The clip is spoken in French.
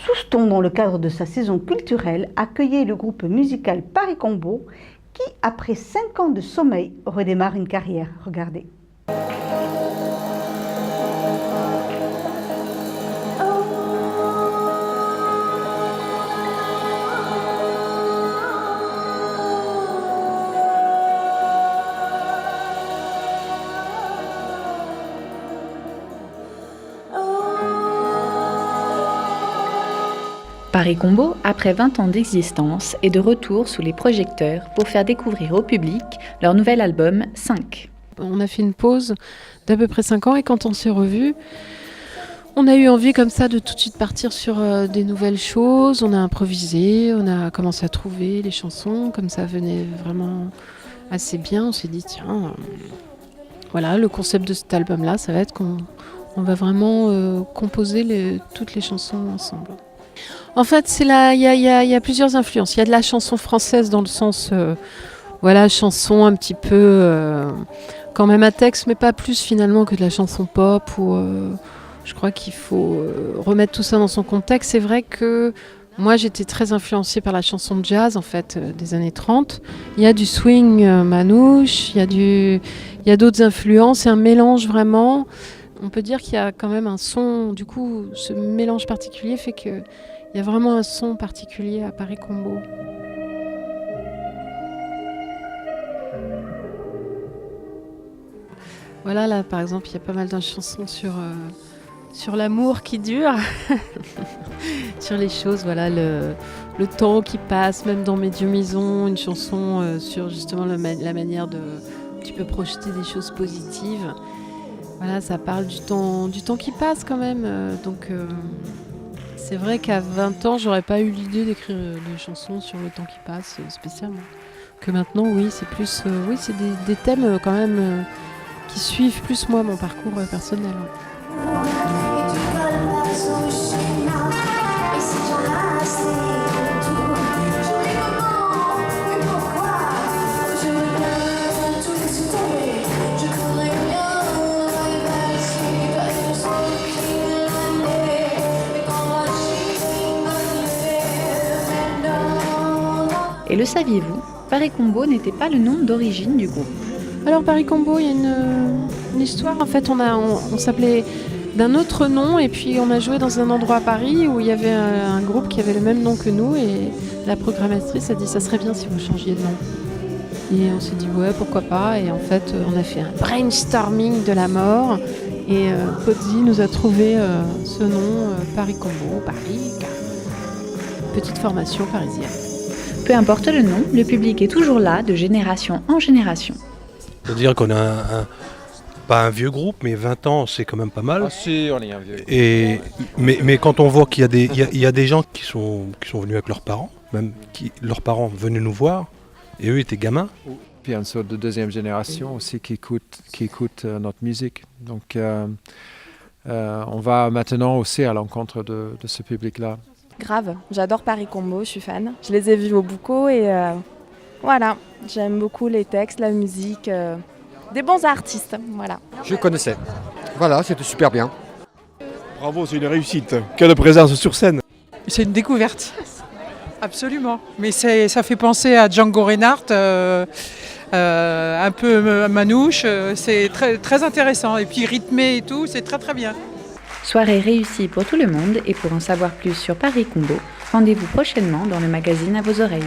Souston, dans le cadre de sa saison culturelle, accueillait le groupe musical Paris Combo qui, après 5 ans de sommeil, redémarre une carrière. Regardez. Paris Combo, après 20 ans d'existence, est de retour sous les projecteurs pour faire découvrir au public leur nouvel album 5. On a fait une pause d'à peu près 5 ans et quand on s'est revus, on a eu envie comme ça de tout de suite partir sur des nouvelles choses. On a improvisé, on a commencé à trouver les chansons, comme ça venait vraiment assez bien. On s'est dit tiens, voilà, le concept de cet album-là, ça va être qu'on va vraiment composer toutes les chansons ensemble. En fait, il y a plusieurs influences. Il y a de la chanson française dans le sens, voilà, chanson un petit peu, quand même à texte, mais pas plus finalement que de la chanson pop. Je crois qu'il faut remettre tout ça dans son contexte. C'est vrai que moi, j'étais très influencée par la chanson de jazz, en fait, des années 30. Il y a du swing manouche, il y a d'autres influences, c'est un mélange vraiment. On peut dire qu'il y a quand même un son, du coup, ce mélange particulier fait qu'il y a vraiment un son particulier à Paris Combo. Voilà, là, par exemple, il y a pas mal de chansons sur l'amour qui dure, sur les choses, voilà, le temps qui passe, même dans Mes Dieux Maison, une chanson sur justement la manière de un petit peu projeter des choses positives. Voilà, ça parle du temps qui passe quand même. Donc c'est vrai qu'à 20 ans, j'aurais pas eu l'idée d'écrire des chansons sur le temps qui passe spécialement. Que maintenant, oui, c'est plus, oui, c'est des thèmes quand même qui suivent plus moi mon parcours personnel. Et le saviez-vous, Paris Combo n'était pas le nom d'origine du groupe. Alors Paris Combo, il y a une histoire. En fait, on s'appelait d'un autre nom et puis on a joué dans un endroit à Paris où il y avait un groupe qui avait le même nom que nous et la programmatrice a dit ça serait bien si vous changiez de nom. Et on s'est dit ouais, pourquoi pas. Et en fait, on a fait un brainstorming de la mort et Pozzi nous a trouvé ce nom Paris Combo, Paris, petite formation parisienne. Peu importe le nom, le public est toujours là de génération en génération. C'est-à-dire qu'on a pas un vieux groupe, mais 20 ans, c'est quand même pas mal. Ah si, on est un vieux groupe. Mais quand on voit qu'il y a des gens qui sont venus avec leurs parents, même leurs parents venaient nous voir, et eux étaient gamins. Puis il y a une sorte de deuxième génération aussi qui écoute notre musique. Donc on va maintenant aussi à l'encontre de ce public-là. Grave, j'adore Paris Combo, je suis fan. Je les ai vus au Bucco et voilà, j'aime beaucoup les textes, la musique, des bons artistes, voilà. Je connaissais. Voilà, c'était super bien. Bravo, c'est une réussite. Quelle présence sur scène. C'est une découverte, absolument. Mais ça fait penser à Django Reinhardt, un peu manouche, c'est très, très intéressant. Et puis rythmé et tout, c'est très très bien. Soirée réussie pour tout le monde et pour en savoir plus sur Paris Combo, rendez-vous prochainement dans le magazine À vos oreilles.